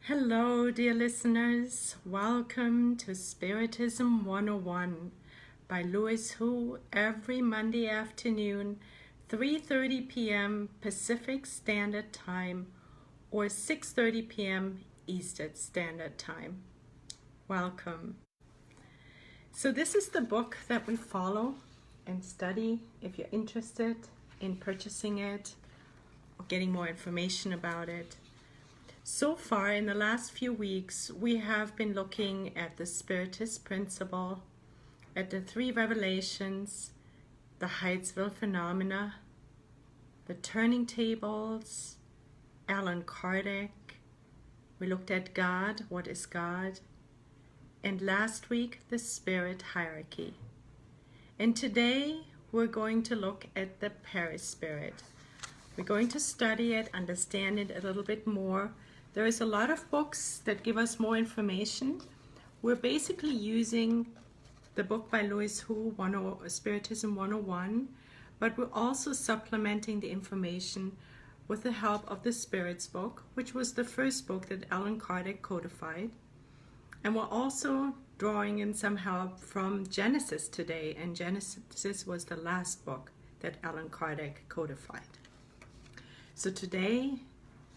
Hello, dear listeners. Welcome to Spiritism 101 by Louis Hu every Monday afternoon, 3:30 p.m. Pacific Standard Time or 6:30 p.m. Eastern Standard Time. Welcome. So this is the book that we follow and study if you're interested in purchasing it or getting more information about it. So far, in the last few weeks, we have been looking at the Spiritist principle, at the three revelations, the Hydesville phenomena, the turning tables, Allan Kardec. We looked at God, what is God, and last week, the Spirit hierarchy. And today, we're going to look at the Perispirit. We're going to study it, understand it a little bit more. There is a lot of books that give us more information. We're basically using the book by Louis Hu, Spiritism 101, but we're also supplementing the information with the help of the Spirits book, which was the first book that Allan Kardec codified. And we're also drawing in some help from Genesis today, and Genesis was the last book that Allan Kardec codified. So today,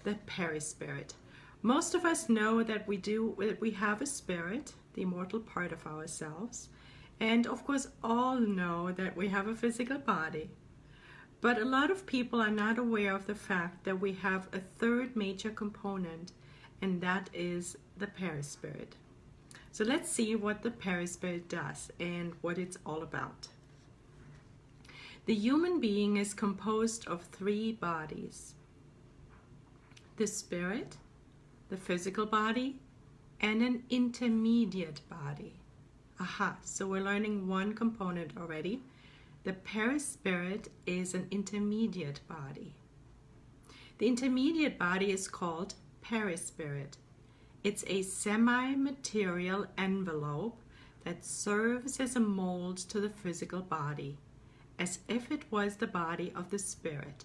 the Perispirit. Most of us know that we have a spirit, the immortal part of ourselves, and of course all know that we have a physical body. But a lot of people are not aware of the fact that we have a third major component, and that is the Perispirit. So let's see what the Perispirit does and what it's all about. The human being is composed of three bodies: the spirit, the physical body, and an intermediate body. Aha, so we're learning one component already. The Perispirit is an intermediate body. The intermediate body is called Perispirit. It's a semi-material envelope that serves as a mold to the physical body, as if it was the body of the spirit.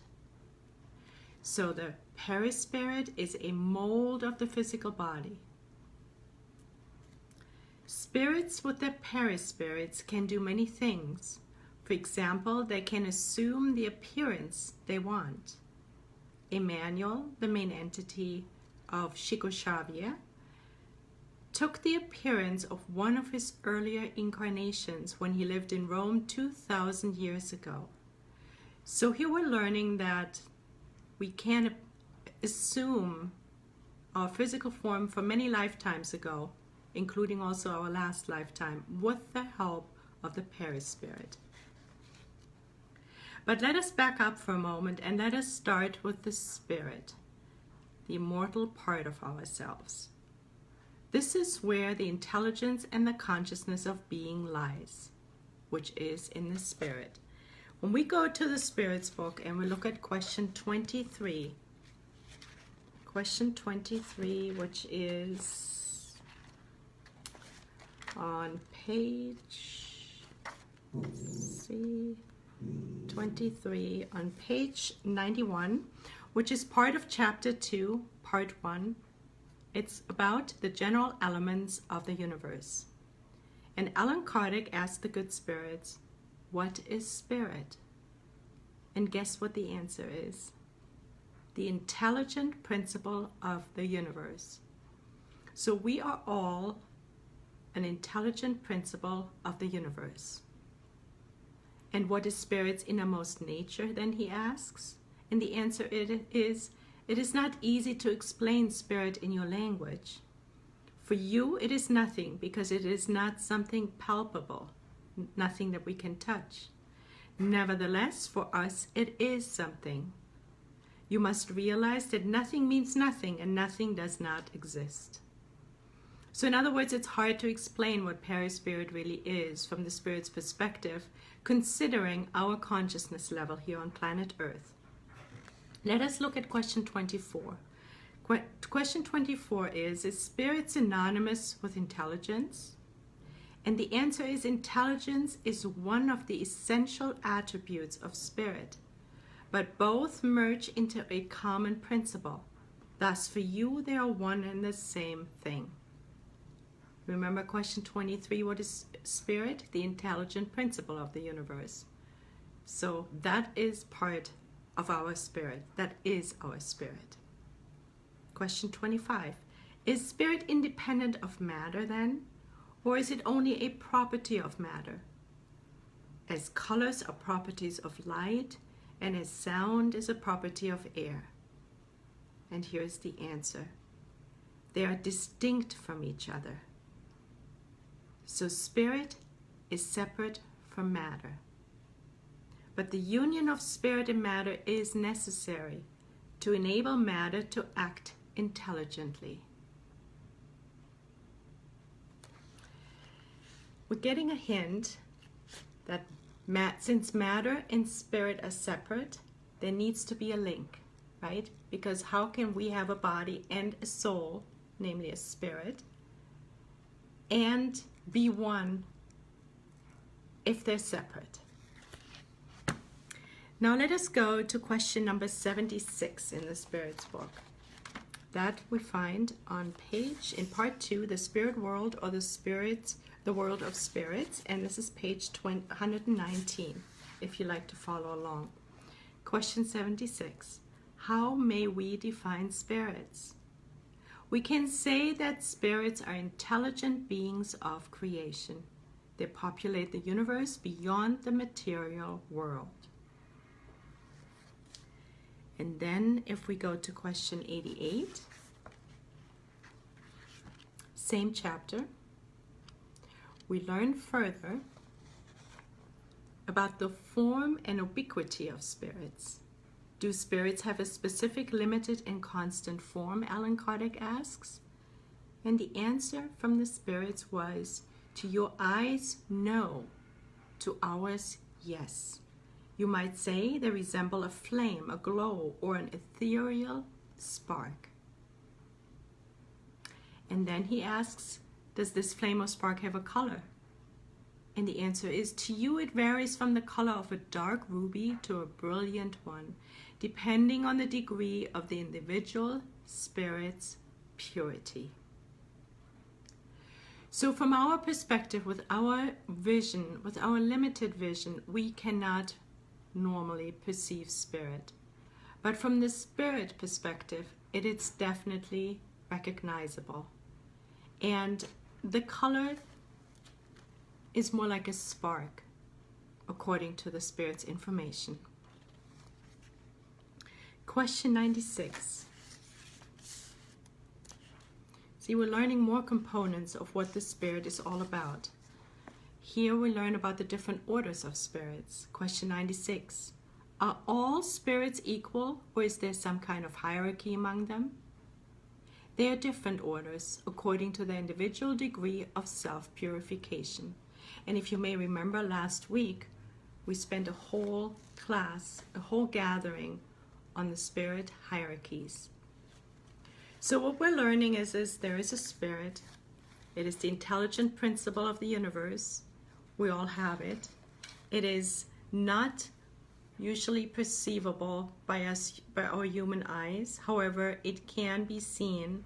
So the Perispirit is a mold of the physical body. Spirits with their Perispirits can do many things. For example, they can assume the appearance they want. Emmanuel, the main entity of Chico Xavier, took the appearance of one of his earlier incarnations when he lived in Rome 2,000 years ago. So here we're learning that we can assume our physical form for many lifetimes ago, including also our last lifetime, with the help of the Perispirit. But let us back up for a moment and let us start with the spirit, the immortal part of ourselves. This is where the intelligence and the consciousness of being lies, which is in the spirit. When we go to the Spirits book and we look at question 23, which is on page, 23, on page 91, which is part of chapter 2, part 1. It's about the general elements of the universe. And Allan Kardec asked the good spirits, what is spirit? And guess what the answer is? The intelligent principle of the universe. So we are all an intelligent principle of the universe. And what is spirit's innermost nature, then he asks? And the answer is, it is not easy to explain spirit in your language. For you, it is nothing, because it is not something palpable, nothing that we can touch. Nevertheless, for us, it is something. You must realize that nothing means nothing, and nothing does not exist. So in other words, it's hard to explain what Perispirit really is from the spirit's perspective, considering our consciousness level here on planet Earth. Let us look at question 24. Question 24 is spirit synonymous with intelligence? And the answer is, intelligence is one of the essential attributes of spirit, but both merge into a common principle. Thus, for you, they are one and the same thing. Remember question 23, what is spirit? The intelligent principle of the universe. So that is part of our spirit. That is our spirit. Question 25, is spirit independent of matter then? Or is it only a property of matter? As colors are properties of light, and as sound is a property of air. And here's the answer. They are distinct from each other. So spirit is separate from matter. But the union of spirit and matter is necessary to enable matter to act intelligently. We're getting a hint that since matter and spirit are separate, there needs to be a link, right? Because how can we have a body and a soul, namely a spirit, and be one if they're separate? Now let us go to question number 76 in the Spirit's book. That we find on page, in part 2, the Spirit World, or the World of Spirits, and this is page 119, if you like to follow along. Question 76. How may we define spirits? We can say that spirits are intelligent beings of creation. They populate the universe beyond the material world. And then if we go to question 88, same chapter, we learn further about the form and ubiquity of spirits. Do spirits have a specific, limited, and constant form? Alan Kardec asks. And the answer from the spirits was, to your eyes, no. To ours, yes. You might say they resemble a flame, a glow, or an ethereal spark. And then he asks, does this flame or spark have a color? And the answer is, to you it varies from the color of a dark ruby to a brilliant one, depending on the degree of the individual spirit's purity. So from our perspective, with our vision, with our limited vision, we cannot normally perceive spirit. But from the spirit perspective, it is definitely recognizable. And the color is more like a spark, according to the spirit's information. Question 96. See, we're learning more components of what the spirit is all about. Here we learn about the different orders of spirits. Question 96. Are all spirits equal, or is there some kind of hierarchy among them? They are different orders according to their individual degree of self-purification. And if you may remember, last week we spent a whole class, a whole gathering on the spirit hierarchies. So what we're learning is there is a spirit. It is the intelligent principle of the universe. We all have it. It is not usually perceivable by us, by our human eyes. However, it can be seen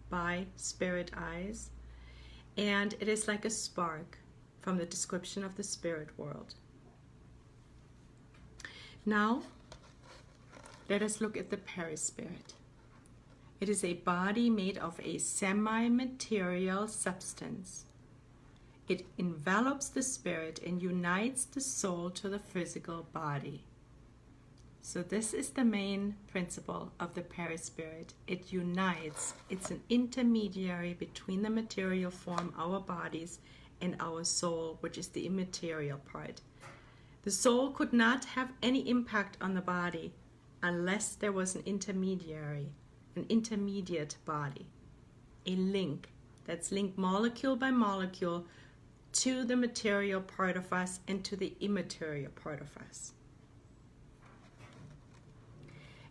by spirit eyes. And it is like a spark from the description of the spirit world. Now, let us look at the perispirit. It is a body made of a semi-material substance. It envelops the spirit and unites the soul to the physical body. So this is the main principle of the perispirit. It unites. It's an intermediary between the material form, our bodies, and our soul, which is the immaterial part. The soul could not have any impact on the body unless there was an intermediary, an intermediate body, a link that's linked molecule by molecule to the material part of us and to the immaterial part of us.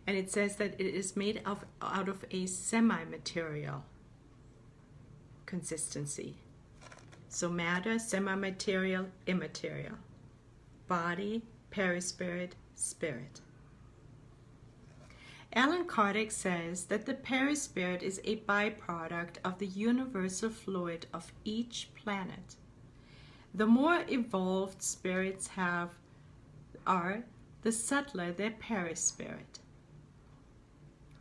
And it says that it is made out of a semi-material consistency. So matter, semi-material, immaterial. Body, perispirit, spirit. Alan Kardec says that the perispirit is a byproduct of the universal fluid of each planet. The more evolved spirits are, the subtler their perispirit.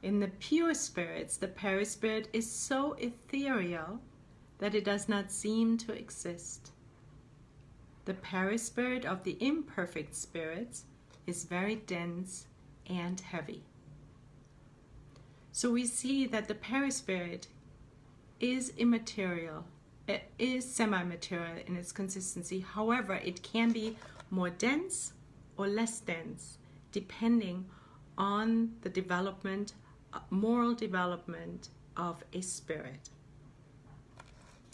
In the pure spirits, the perispirit is so ethereal that it does not seem to exist. The perispirit of the imperfect spirits is very dense and heavy. So we see that the perispirit is immaterial. It is semi-material in its consistency. However, it can be more dense or less dense, depending on the development, moral development of a spirit.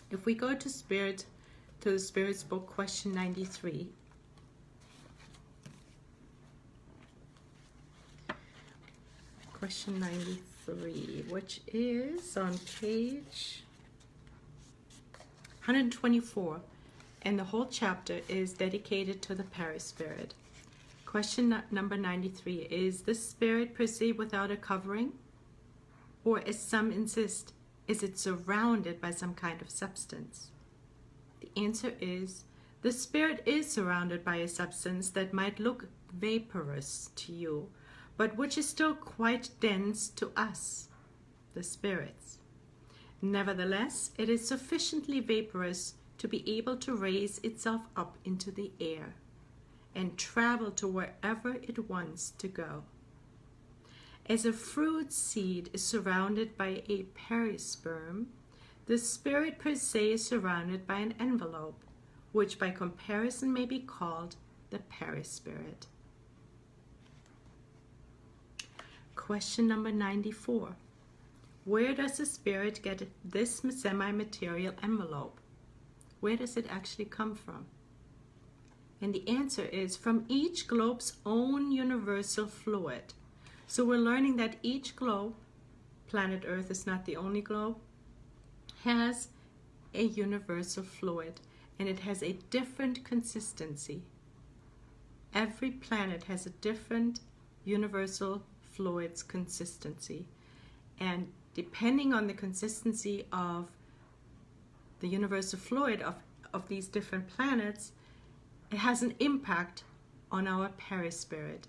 If we go to the Spirit's book, question 93. Question 93, which is on page 124, and the whole chapter is dedicated to the perispirit. Question number 93, is the spirit perceived without a covering? Or, as some insist, is it surrounded by some kind of substance? The answer is, the spirit is surrounded by a substance that might look vaporous to you, but which is still quite dense to us, the spirits. Nevertheless, it is sufficiently vaporous to be able to raise itself up into the air and travel to wherever it wants to go. As a fruit seed is surrounded by a perisperm, the spirit per se is surrounded by an envelope, which by comparison may be called the perispirit. Question number 94. Where does the spirit get this semi-material envelope? Where does it actually come from? And the answer is from each globe's own universal fluid. So we're learning that each globe, planet Earth is not the only globe, has a universal fluid, and it has a different consistency. Every planet has a different universal fluid's consistency, and depending on the consistency of the universal fluid of these different planets, it has an impact on our perispirit.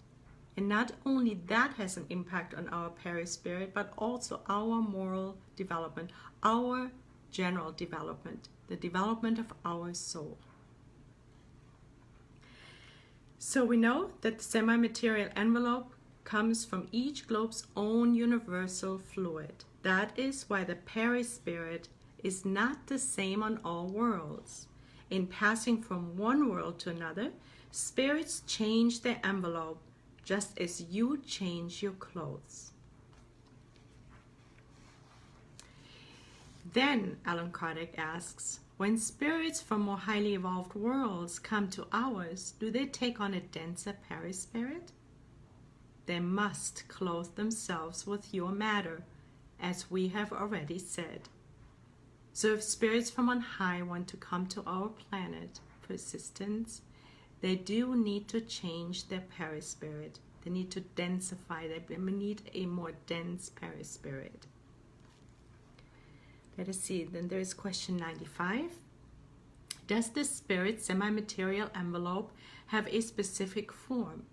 And not only that has an impact on our perispirit, but also our moral development, our general development, the development of our soul. So we know that the semi-material envelope comes from each globe's own universal fluid. That is why the perispirit is not the same on all worlds. In passing from one world to another, spirits change their envelope just as you change your clothes. Then, Alan Kardec asks, when spirits from more highly evolved worlds come to ours, do they take on a denser perispirit? They must clothe themselves with your matter, as we have already said. So if spirits from on high want to come to our planet for assistance, they do need to change their perispirit. They need to densify. They need a more dense perispirit. Let us see. Then there is question 95. Does the spirit semi-material envelope have a specific form?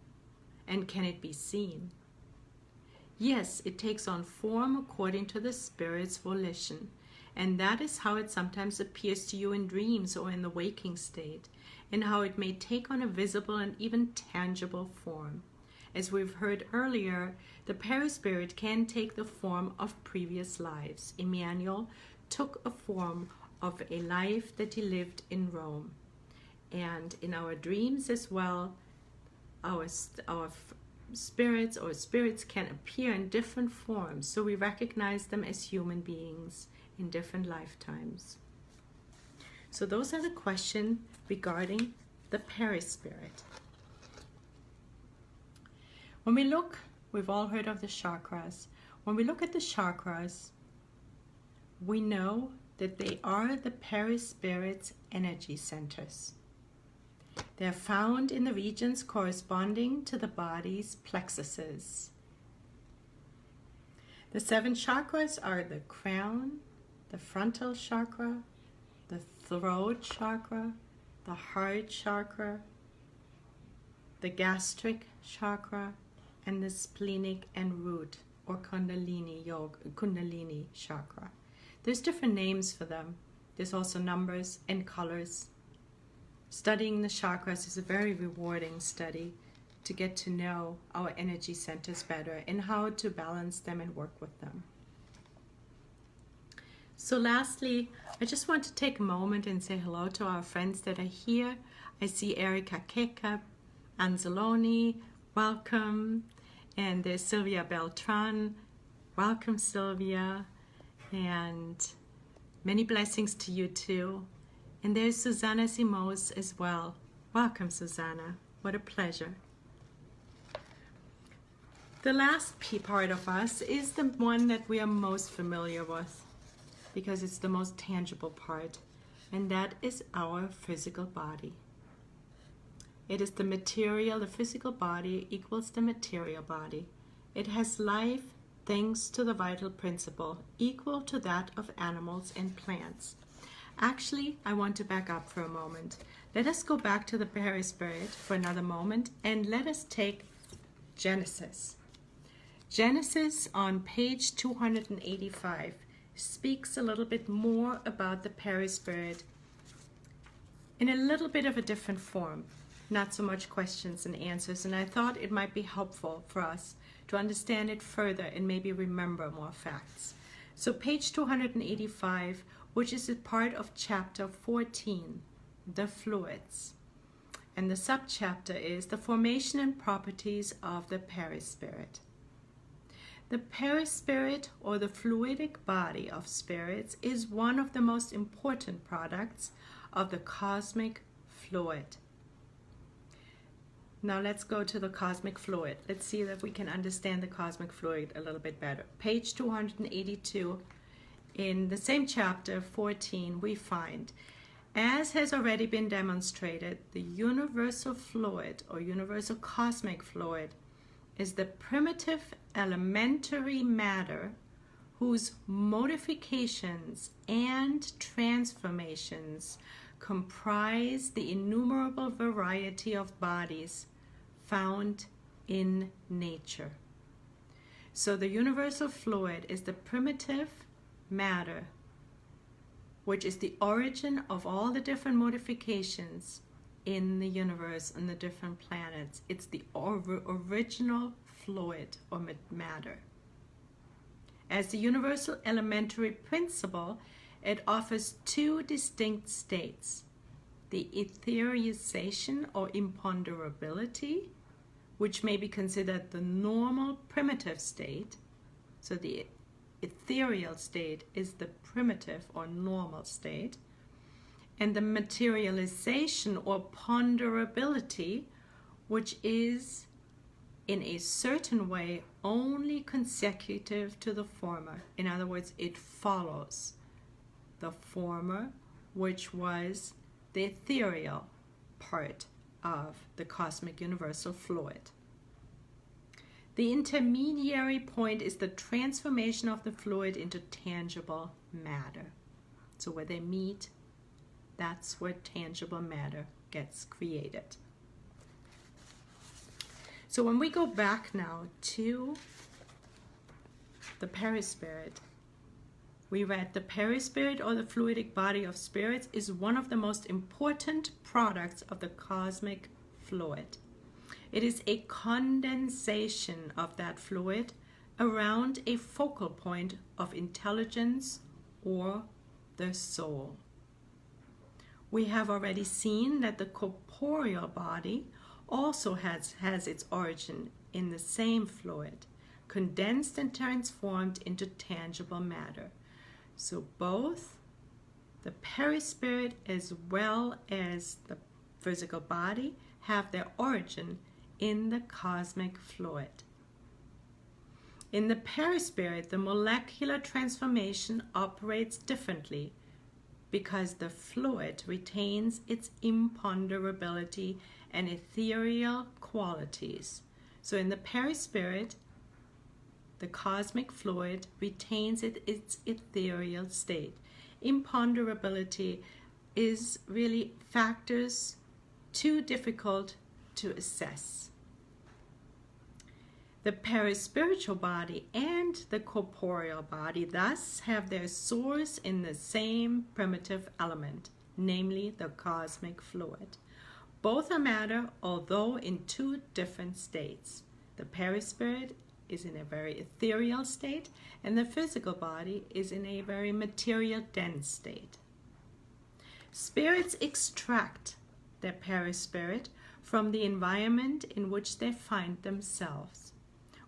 And can it be seen? Yes, it takes on form according to the spirit's volition. And that is how it sometimes appears to you in dreams or in the waking state, and how it may take on a visible and even tangible form. As we've heard earlier, the perispirit can take the form of previous lives. Emmanuel took a form of a life that he lived in Rome. And in our dreams as well, our spirits can appear in different forms, so we recognize them as human beings in different lifetimes. So those are the questions regarding the perispirit. When we look, we've all heard of the chakras. When we look at the chakras, we know that they are the perispirit's energy centers. They are found in the regions corresponding to the body's plexuses. The 7 chakras are the crown, the frontal chakra, the throat chakra, the heart chakra, the gastric chakra, and the splenic and root or Kundalini chakra. There's different names for them. There's also numbers and colors. Studying the chakras is a very rewarding study to get to know our energy centers better and how to balance them and work with them. So lastly, I just want to take a moment and say hello to our friends that are here. I see Erika Keka, Anzaloni, welcome. And there's Sylvia Beltran, welcome Sylvia. And many blessings to you too. And there's Susanna Simos as well. Welcome Susanna, what a pleasure. The last part of us is the one that we are most familiar with because it's the most tangible part, and that is our physical body. It is the material, the physical body equals the material body. It has life thanks to the vital principle equal to that of animals and plants. Actually, I want to back up for a moment. Let us go back to the Perispirit for another moment and let us take Genesis. Genesis on page 285 speaks a little bit more about the Perispirit in a little bit of a different form. Not so much questions and answers, and I thought it might be helpful for us to understand it further and maybe remember more facts. So page 285, which is a part of chapter 14, the fluids. And the subchapter is the formation and properties of the Perispirit. The Perispirit, or the fluidic body of spirits, is one of the most important products of the cosmic fluid. Now let's go to the cosmic fluid. Let's see if we can understand the cosmic fluid a little bit better. Page 282, in the same chapter 14, we find, as has already been demonstrated, the universal fluid or universal cosmic fluid is the primitive elementary matter whose modifications and transformations comprise the innumerable variety of bodies found in nature. So the universal fluid is the primitive matter, which is the origin of all the different modifications in the universe and the different planets. It's the original fluid or matter. As the universal elementary principle, it offers 2 distinct states: the etherealization or imponderability, which may be considered the normal primitive state. So the ethereal state is the primitive or normal state, and the materialization or ponderability, which is in a certain way only consecutive to the former. In other words, it follows the former, which was the ethereal part of the cosmic universal fluid. The intermediary point is the transformation of the fluid into tangible matter. So where they meet, that's where tangible matter gets created. So when we go back now to the Perispirit, we read the Perispirit, or the fluidic body of spirits, is one of the most important products of the cosmic fluid. It is a condensation of that fluid around a focal point of intelligence or the soul. We have already seen that the corporeal body also has its origin in the same fluid, condensed and transformed into tangible matter. So both the Perispirit as well as the physical body have their origin in the cosmic fluid. In the Perispirit, the molecular transformation operates differently because the fluid retains its imponderability and ethereal qualities. So in the Perispirit, the cosmic fluid retains its ethereal state. Imponderability is really factors too difficult to assess. The perispiritual body and the corporeal body thus have their source in the same primitive element, namely the cosmic fluid. Both are matter, although in two different states. The perispirit is in a very ethereal state, and the physical body is in a very material, dense state. Spirits extract their perispirit from the environment in which they find themselves,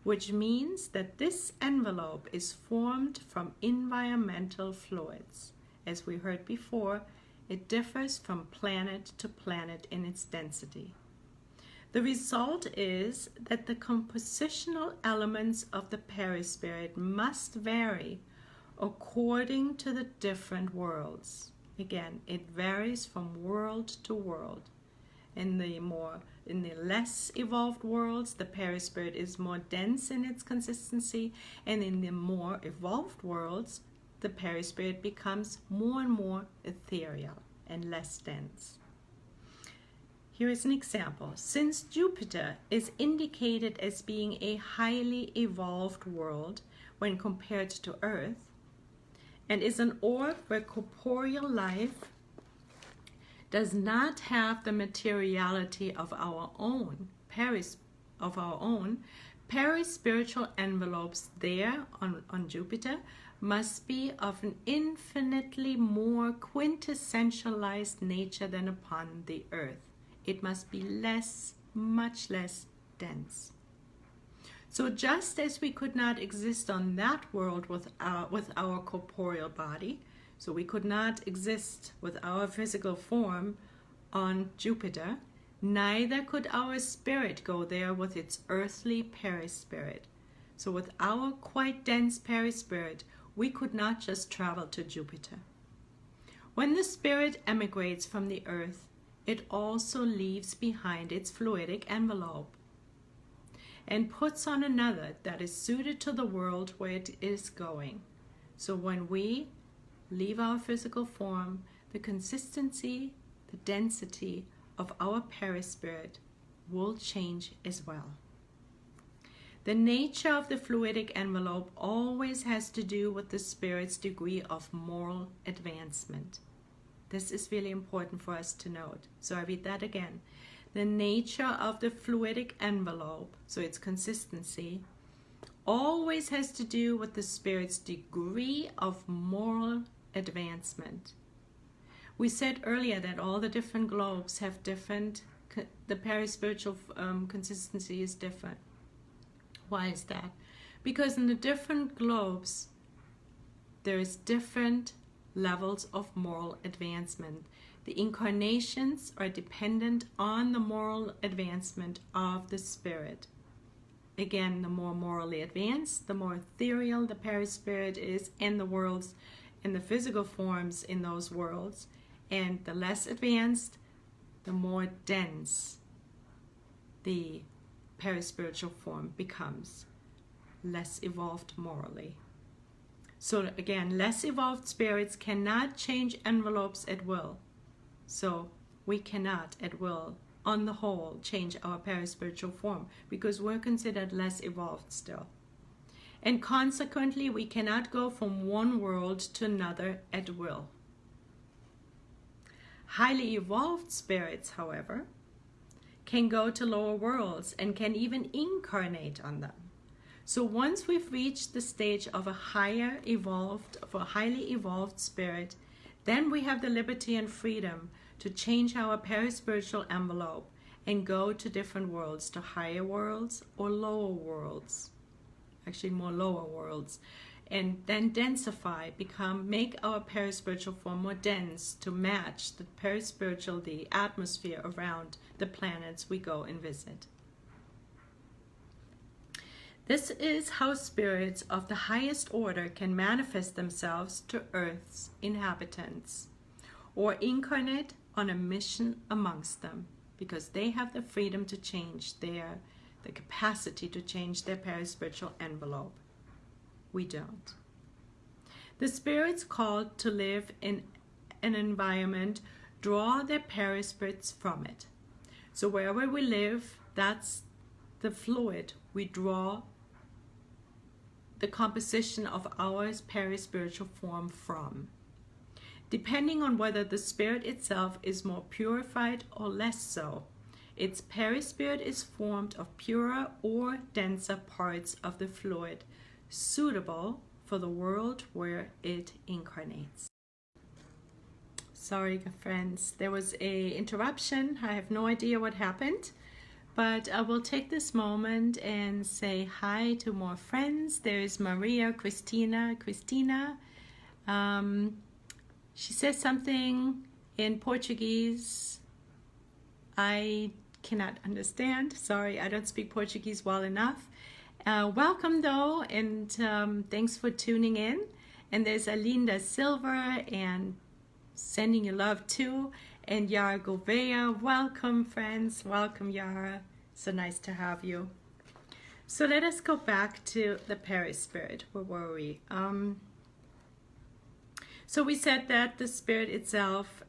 which means that this envelope is formed from environmental fluids. As we heard before, it differs from planet to planet in its density. The result is that the compositional elements of the perispirit must vary according to the different worlds. Again, it varies from world to world. In the less evolved worlds, the perispirit is more dense in its consistency, and in the more evolved worlds, the perispirit becomes more and more ethereal and less dense. Here is an example. Since Jupiter is indicated as being a highly evolved world when compared to Earth, and is an orb where corporeal life does not have the materiality of our own perispiritual envelopes there on Jupiter must be of an infinitely more quintessentialized nature than upon the Earth. It must be less, much less dense. So just as we could not exist on that world with our corporeal body, so we could not exist with our physical form on Jupiter, neither could our spirit go there with its earthly perispirit. So with our quite dense perispirit, we could not just travel to Jupiter. When the spirit emigrates from the earth, it also leaves behind its fluidic envelope and puts on another that is suited to the world where it is going. So when we leave our physical form, the consistency, the density of our perispirit will change as well. The nature of the fluidic envelope always has to do with the spirit's degree of moral advancement. This is really important for us to note. So I read that again. The nature of the fluidic envelope, so its consistency, always has to do with the spirit's degree of moral advancement. We said earlier that all the different globes have different, the perispiritual consistency is different. Why is that? Because in the different globes, there is different levels of moral advancement. The incarnations are dependent on the moral advancement of the spirit. Again, the more morally advanced, the more ethereal the perispirit is in the worlds, in the physical forms in those worlds, and the less advanced, the more dense the perispiritual form becomes, less evolved morally. So again, less evolved spirits cannot change envelopes at will. So we cannot at will, on the whole, change our perispiritual form because we're considered less evolved still. And consequently, we cannot go from one world to another at will. Highly evolved spirits, however, can go to lower worlds and can even incarnate on them. So once we've reached the stage of a highly evolved spirit, then we have the liberty and freedom to change our perispiritual envelope and go to different worlds, to higher worlds or lower worlds, actually more lower worlds, and then densify, make our perispiritual form more dense to match the atmosphere around the planets we go and visit. This is how spirits of the highest order can manifest themselves to Earth's inhabitants or incarnate on a mission amongst them, because they have the freedom to change the capacity to change their perispiritual envelope. we don't. The spirits called to live in an environment draw their perispirits from it. So wherever we live, that's the fluid we draw the composition of our perispiritual form from. Depending on whether the spirit itself is more purified or less so, its perispirit is formed of purer or denser parts of the fluid, suitable for the world where it incarnates. Sorry, friends, there was an interruption. I have no idea what happened, but I will take this moment and say hi to more friends. There's Maria, Christina. She says something in Portuguese I cannot understand. Sorry, I don't speak Portuguese well enough. Welcome though, and thanks for tuning in. And there's Alinda Silver, and sending you love too. And Yara Gouveia, welcome friends, welcome Yara. So nice to have you. So let us go back to the perispirit. Where were we? So we said that the spirit itself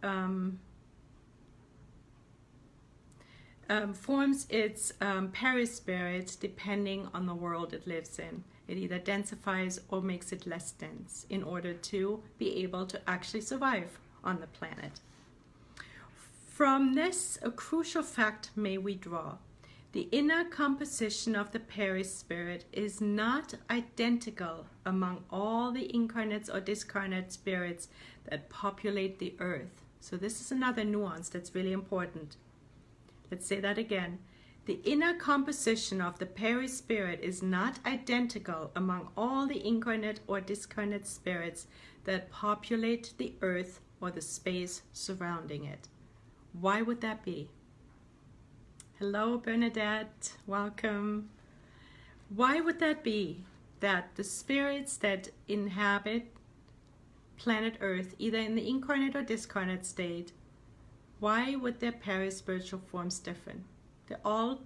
forms its perispirit depending on the world it lives in. It either densifies or makes it less dense in order to be able to actually survive on the planet. From this, a crucial fact may we draw. The inner composition of the perispirit is not identical among all the incarnate or discarnate spirits that populate the earth. So this is another nuance that's really important. Let's say that again. The inner composition of the perispirit is not identical among all the incarnate or discarnate spirits that populate the earth or the space surrounding it. Why would that be? Hello, Bernadette. Welcome. Why would that be that the spirits that inhabit planet Earth, either in the incarnate or discarnate state, why would their perispiritual forms different? They're all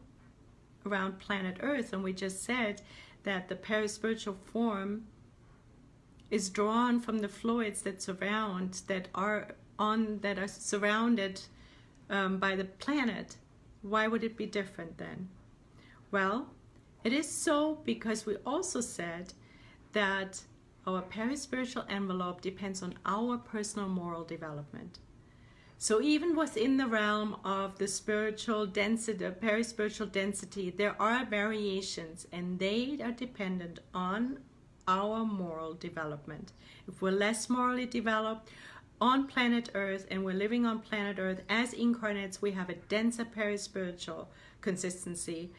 around planet Earth, and we just said that the perispiritual form is drawn from the fluids that are surrounded by the planet. Why would it be different then? Well, it is so because we also said that our perispiritual envelope depends on our personal moral development. So even within the realm of the spiritual density, the perispiritual density, there are variations, and they are dependent on our moral development. If we're less morally developed on planet Earth, and we're living on planet Earth as incarnates, we have a denser perispiritual consistency,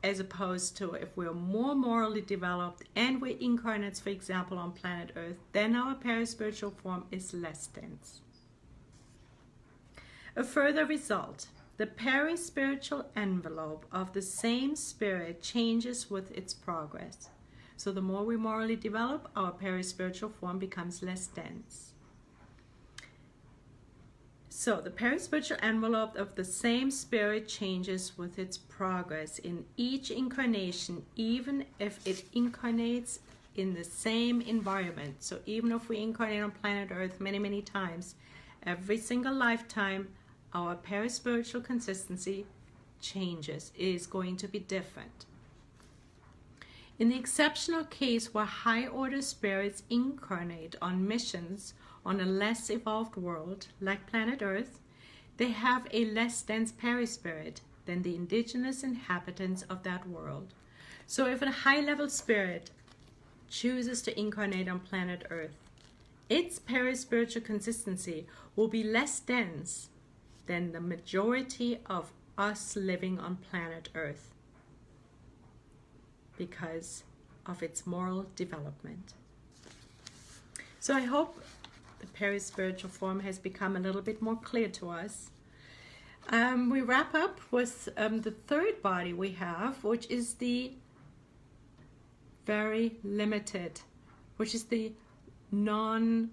as opposed to if we're more morally developed and we're incarnates, for example, on planet Earth, then our perispiritual form is less dense. A further result, the perispiritual envelope of the same spirit changes with its progress. So the more we morally develop, our perispiritual form becomes less dense. So the perispiritual envelope of the same spirit changes with its progress in each incarnation, even if it incarnates in the same environment. So even if we incarnate on planet Earth many, many times, every single lifetime, our perispiritual consistency changes, is going to be different. In the exceptional case where high-order spirits incarnate on missions on a less evolved world, like planet Earth, they have a less dense perispirit than the indigenous inhabitants of that world. So if a high-level spirit chooses to incarnate on planet Earth, its perispiritual consistency will be less dense than the majority of us living on planet Earth because of its moral development. So I hope the perispiritual form has become a little bit more clear to us. We wrap up with the third body we have, which is the very limited, which is the non-eternal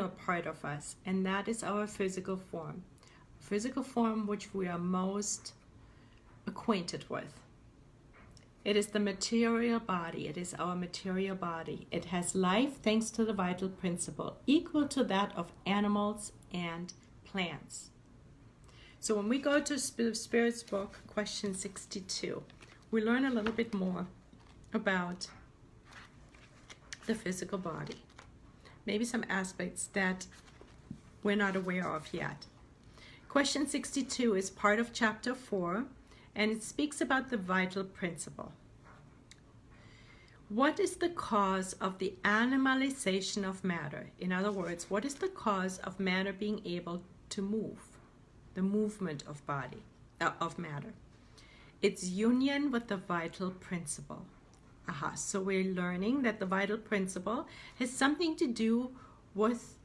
part of us, and that is our physical form. Physical form which we are most acquainted with. It is the material body. It is our material body. It has life thanks to the vital principle, equal to that of animals and plants. So when we go to Spirit's book, question 62, we learn a little bit more about the physical body. Maybe some aspects that we're not aware of yet. Question 62 is part of chapter 4, and it speaks about the vital principle. What is the cause of the animalization of matter? In other words, what is the cause of matter being able to move? The movement of matter. Its union with the vital principle. So we're learning that the vital principle has something to do with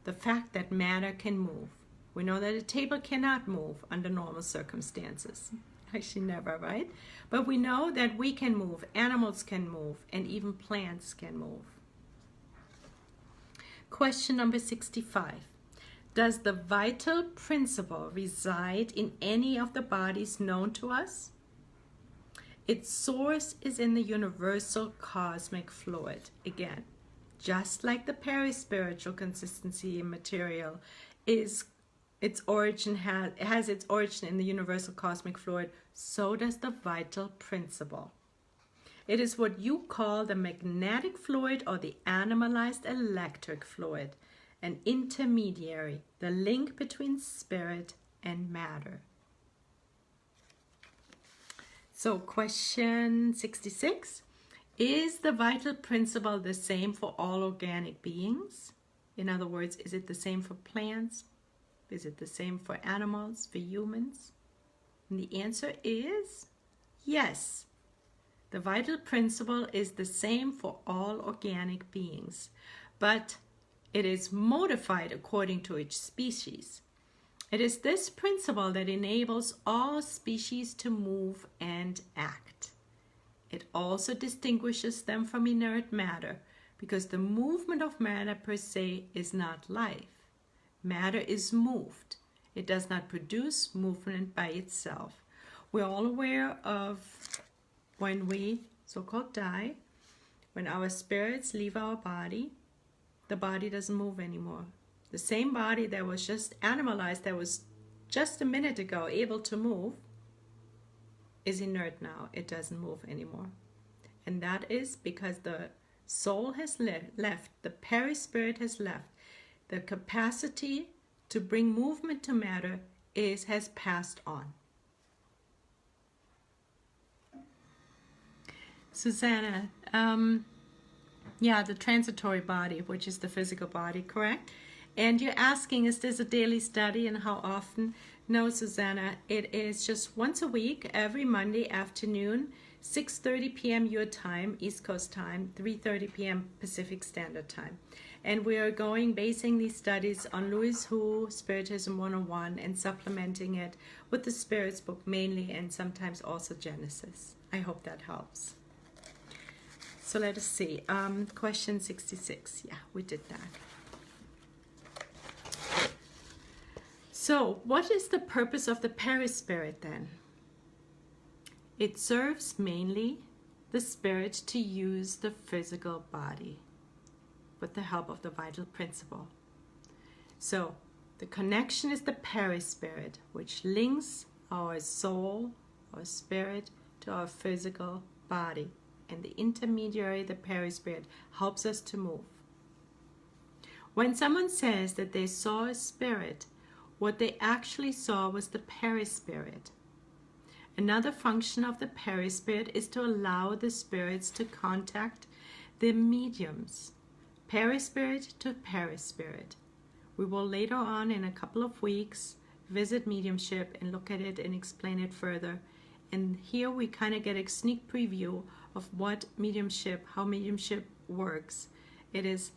the fact that matter can move. We know that a table cannot move under normal circumstances. Actually never, right? But we know that we can move, animals can move, and even plants can move. Question number 65. Does the vital principle reside in any of the bodies known to us? Its source is in the universal cosmic fluid. Again, just like the perispiritual consistency in material has its origin in the universal cosmic fluid, so does the vital principle. It is what you call the magnetic fluid or the animalized electric fluid, an intermediary, the link between spirit and matter. So question 66, is the vital principle the same for all organic beings? In other words, is it the same for plants? Is it the same for animals, for humans? And the answer is yes. The vital principle is the same for all organic beings, but it is modified according to each species. It is this principle that enables all species to move and act. It also distinguishes them from inert matter, because the movement of matter per se is not life. Matter is moved. It does not produce movement by itself. We're all aware of when we so-called die, when our spirits leave our body, the body doesn't move anymore. The same body that was just animalized, that was just a minute ago able to move, is inert now. It doesn't move anymore. And that is because the soul has left, the perispirit has left. The capacity to bring movement to matter has passed on. Susanna, the transitory body, which is the physical body, correct? And you're asking, is this a daily study and how often? No, Susanna, it is just once a week, every Monday afternoon, 6:30 p.m. your time, East Coast time, 3:30 p.m. Pacific Standard Time. And we are basing these studies on Louis Hu, Spiritism 101, and supplementing it with the Spirit's book mainly, and sometimes also Genesis. I hope that helps. So let us see. Question 66. Yeah, we did that. So what is the purpose of the perispirit then? It serves mainly the spirit to use the physical body with the help of the vital principle. So the connection is the perispirit, which links our soul, our spirit, to our physical body. And the intermediary, the perispirit, helps us to move. When someone says that they saw a spirit, what they actually saw was the perispirit. Another function of the perispirit is to allow the spirits to contact the mediums. Perispirit to perispirit. We will later on in a couple of weeks visit mediumship and look at it and explain it further. And here we kind of get a sneak preview of what mediumship, how mediumship works. It is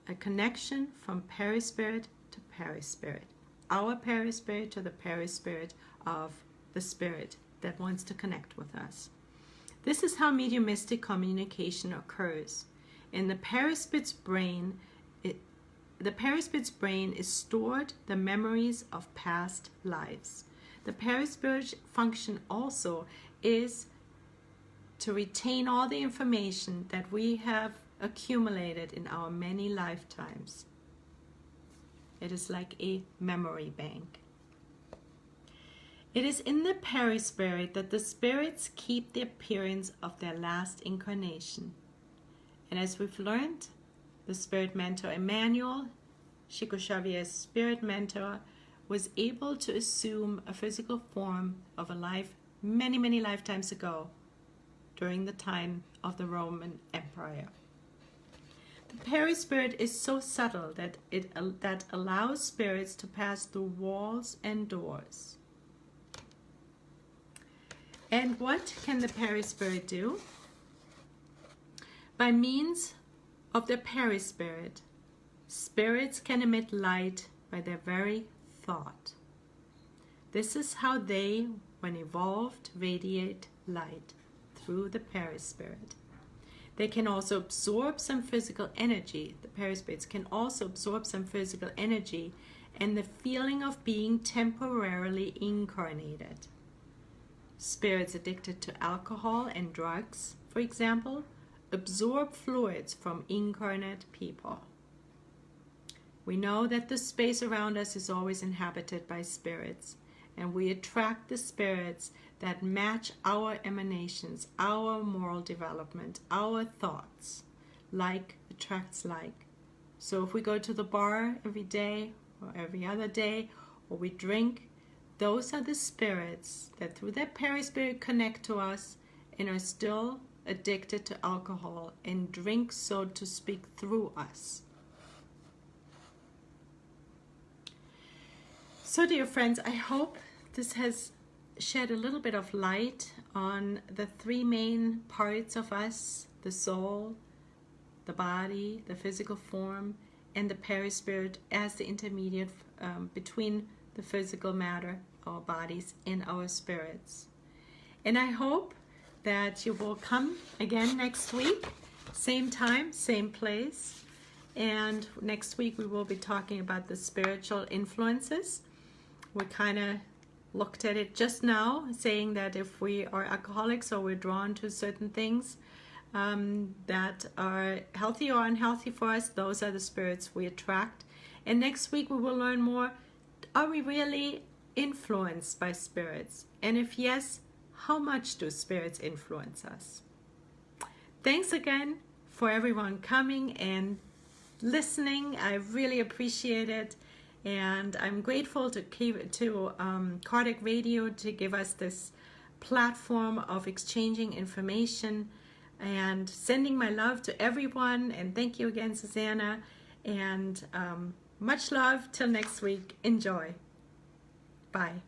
a connection from perispirit to perispirit. Our perispirit to the perispirit of the spirit that wants to connect with us. This is how mediumistic communication occurs. In the perispirit's brain, is stored the memories of past lives. The perispirit function also is to retain all the information that we have accumulated in our many lifetimes. It is like a memory bank. It is in the Perispirit that the spirits keep the appearance of their last incarnation. And as we've learned, the spirit mentor Emmanuel, Chico Xavier's spirit mentor, was able to assume a physical form of a life many, many lifetimes ago during the time of the Roman Empire. The Perispirit is so subtle that that allows spirits to pass through walls and doors. And what can the Perispirit do? By means of the Perispirit, spirits can emit light by their very thought. This is how they, when evolved, radiate light through the Perispirit. They can also absorb some physical energy. The Perispirits can also absorb some physical energy and the feeling of being temporarily incarnated. Spirits addicted to alcohol and drugs, for example, absorb fluids from incarnate people. We know that the space around us is always inhabited by spirits, and we attract the spirits that match our emanations, our moral development, our thoughts. Like attracts like. So if we go to the bar every day or every other day, or we drink, those are the spirits that through their Perispirit connect to us and are still addicted to alcohol and drink, so to speak, through us. So dear friends, I hope this has shed a little bit of light on the three main parts of us: the soul, the body, the physical form, and the Perispirit as the intermediate between the physical matter, our bodies, and our spirits. And I hope that you will come again next week, same time, same place. And next week we will be talking about the spiritual influences. We kind of looked at it just now, saying that if we are alcoholics or we're drawn to certain things that are healthy or unhealthy for us, those are the spirits we attract. And next week we will learn more. Are we really influenced by spirits? And if yes, how much do spirits influence us? Thanks again for everyone coming and listening. I really appreciate it. And I'm grateful to Kardec Radio to give us this platform of exchanging information, and sending my love to everyone. And thank you again, Susanna. And much love till next week. Enjoy. Bye.